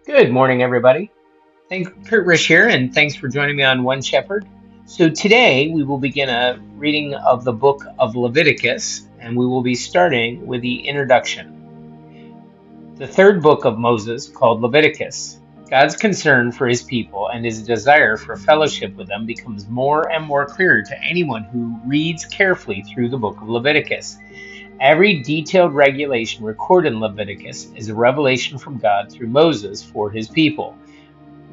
Good morning, everybody. Kurt Risch here, and thanks for joining me on One Shepherd. So today we will begin a reading of the book of Leviticus, and we will be starting with the introduction. The third book of Moses, called Leviticus. God's concern for his people and his desire for fellowship with them becomes more and more clear to anyone who reads carefully through the book of Leviticus. Every detailed regulation recorded in Leviticus is a revelation from God through Moses for his people.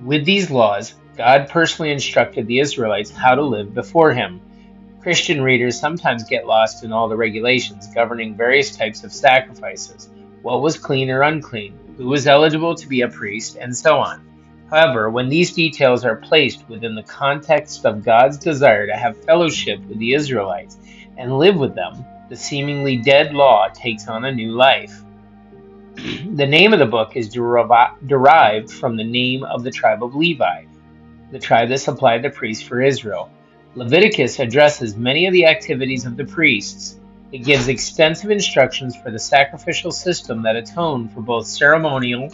With these laws, God personally instructed the Israelites how to live before him. Christian readers sometimes get lost in all the regulations governing various types of sacrifices, what was clean or unclean, who was eligible to be a priest, and so on. However, when these details are placed within the context of God's desire to have fellowship with the Israelites and live with them, the seemingly dead law takes on a new life. The name of the book is derived from the name of the tribe of Levi, the tribe that supplied the priests for Israel. Leviticus addresses many of the activities of the priests. It gives extensive instructions for the sacrificial system that atoned for both ceremonial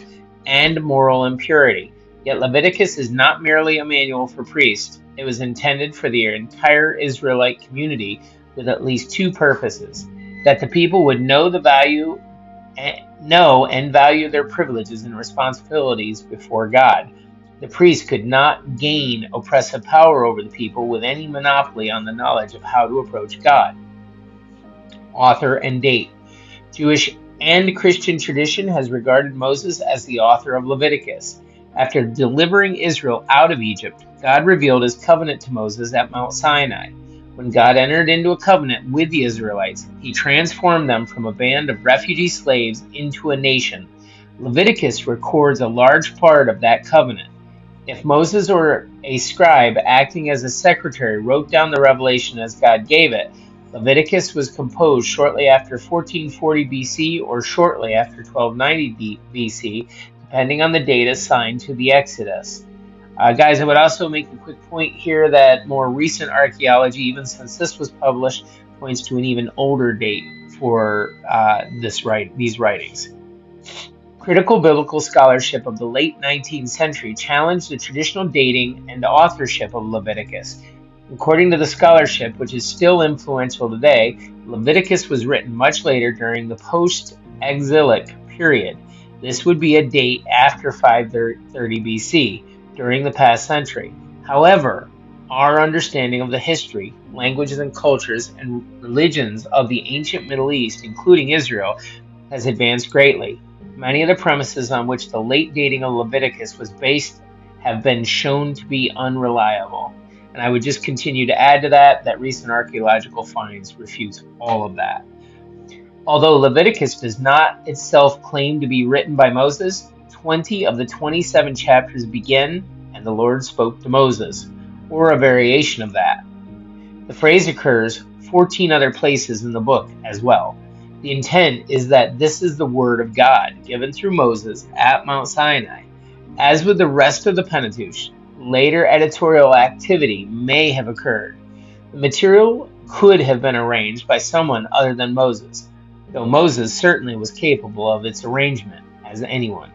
and moral impurity. Yet Leviticus is not merely a manual for priests. It was intended for the entire Israelite community with at least two purposes: that the people would know and value their privileges and responsibilities before God. The priest could not gain oppressive power over the people with any monopoly on the knowledge of how to approach God. Author and date. Jewish and Christian tradition has regarded Moses as the author of Leviticus. After delivering Israel out of Egypt, God revealed his covenant to Moses at Mount Sinai. When God entered into a covenant with the Israelites, he transformed them from a band of refugee slaves into a nation. Leviticus records a large part of that covenant. If Moses or a scribe acting as a secretary wrote down the revelation as God gave it, Leviticus was composed shortly after 1440 BC or shortly after 1290 BC, depending on the date assigned to the Exodus. Guys, I would also make a quick point here that more recent archaeology, even since this was published, points to an even older date for these writings. Critical biblical scholarship of the late 19th century challenged the traditional dating and authorship of Leviticus. According to the scholarship, which is still influential today, Leviticus was written much later during the post-exilic period. This would be a date after 530 BC, during the past century. However, our understanding of the history, languages, and cultures and religions of the ancient Middle East, including Israel, has advanced greatly. Many of the premises on which the late dating of Leviticus was based have been shown to be unreliable. And I would just continue to add to that recent archaeological finds refute all of that. Although Leviticus does not itself claim to be written by Moses, 20 of the 27 chapters begin, "And the Lord spoke to Moses," or a variation of that. The phrase occurs 14 other places in the book as well. The intent is that this is the word of God given through Moses at Mount Sinai. As with the rest of the Pentateuch, later editorial activity may have occurred. The material could have been arranged by someone other than Moses, though Moses certainly was capable of its arrangement as anyone.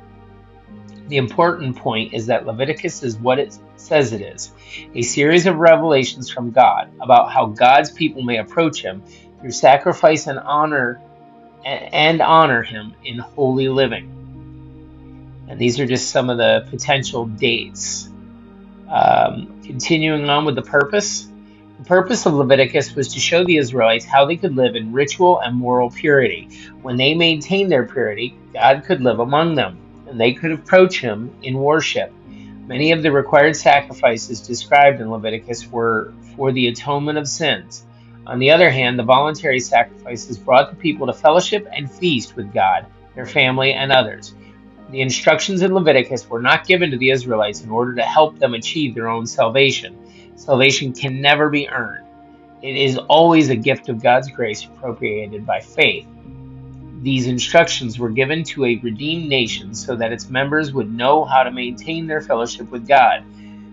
The important point is that Leviticus is what it says it is, a series of revelations from God about how God's people may approach him through sacrifice and honor him in holy living. And these are just some of the potential dates. Continuing on with the purpose. The purpose of Leviticus was to show the Israelites how they could live in ritual and moral purity. When they maintained their purity, God could live among them, and they could approach him in worship. Many of the required sacrifices described in Leviticus were for the atonement of sins. On the other hand, the voluntary sacrifices brought the people to fellowship and feast with God, their family, and others. The instructions in Leviticus were not given to the Israelites in order to help them achieve their own salvation. Salvation can never be earned. It is always a gift of God's grace appropriated by faith. These instructions were given to a redeemed nation so that its members would know how to maintain their fellowship with God.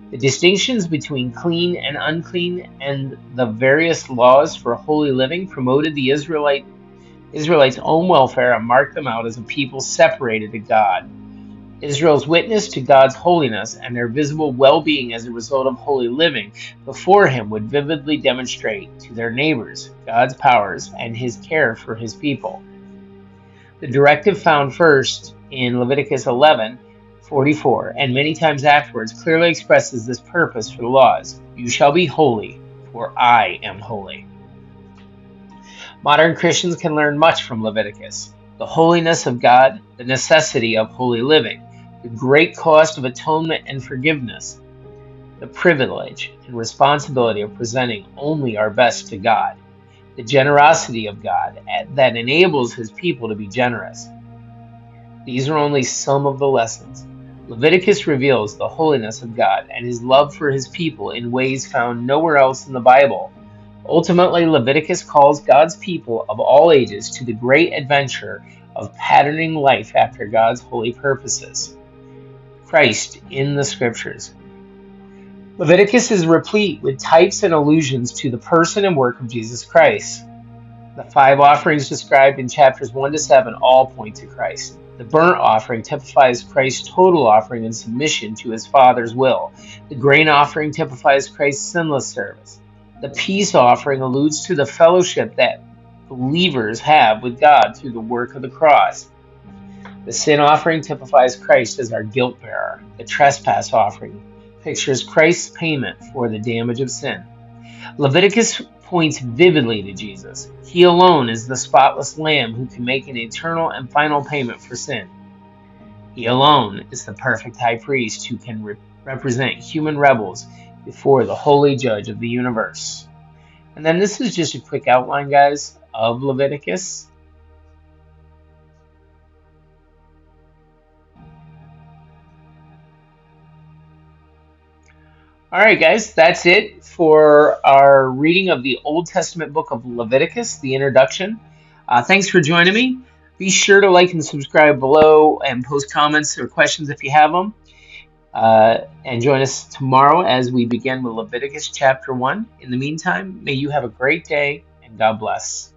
The distinctions between clean and unclean and the various laws for holy living promoted the Israelites' own welfare and marked them out as a people separated to God. Israel's witness to God's holiness and their visible well-being as a result of holy living before Him would vividly demonstrate to their neighbors God's powers and His care for His people. The directive found first in Leviticus 11:44 and many times afterwards clearly expresses this purpose for the laws. You shall be holy, for I am holy. Modern Christians can learn much from Leviticus. The holiness of God, the necessity of holy living, the great cost of atonement and forgiveness, the privilege and responsibility of presenting only our best to God, the generosity of God that enables His people to be generous. These are only some of the lessons. Leviticus reveals the holiness of God and His love for His people in ways found nowhere else in the Bible. Ultimately, Leviticus calls God's people of all ages to the great adventure of patterning life after God's holy purposes. Christ in the Scriptures. Leviticus is replete with types and allusions to the person and work of Jesus Christ. The 5 offerings described in chapters 1 to 7 all point to Christ. The burnt offering typifies Christ's total offering and submission to His Father's will. The grain offering typifies Christ's sinless service. The peace offering alludes to the fellowship that believers have with God through the work of the cross. The sin offering typifies Christ as our guilt bearer. The trespass offering pictures Christ's payment for the damage of sin. Leviticus points vividly to Jesus. He alone is the spotless Lamb who can make an eternal and final payment for sin. He alone is the perfect high priest who can represent human rebels before the holy judge of the universe. And then this is just a quick outline, guys, of Leviticus. All right, guys, that's it for our reading of the Old Testament book of Leviticus, the introduction. Thanks for joining me. Be sure to like and subscribe below and post comments or questions if you have them. And join us tomorrow as we begin with Leviticus chapter 1. In the meantime, may you have a great day and God bless.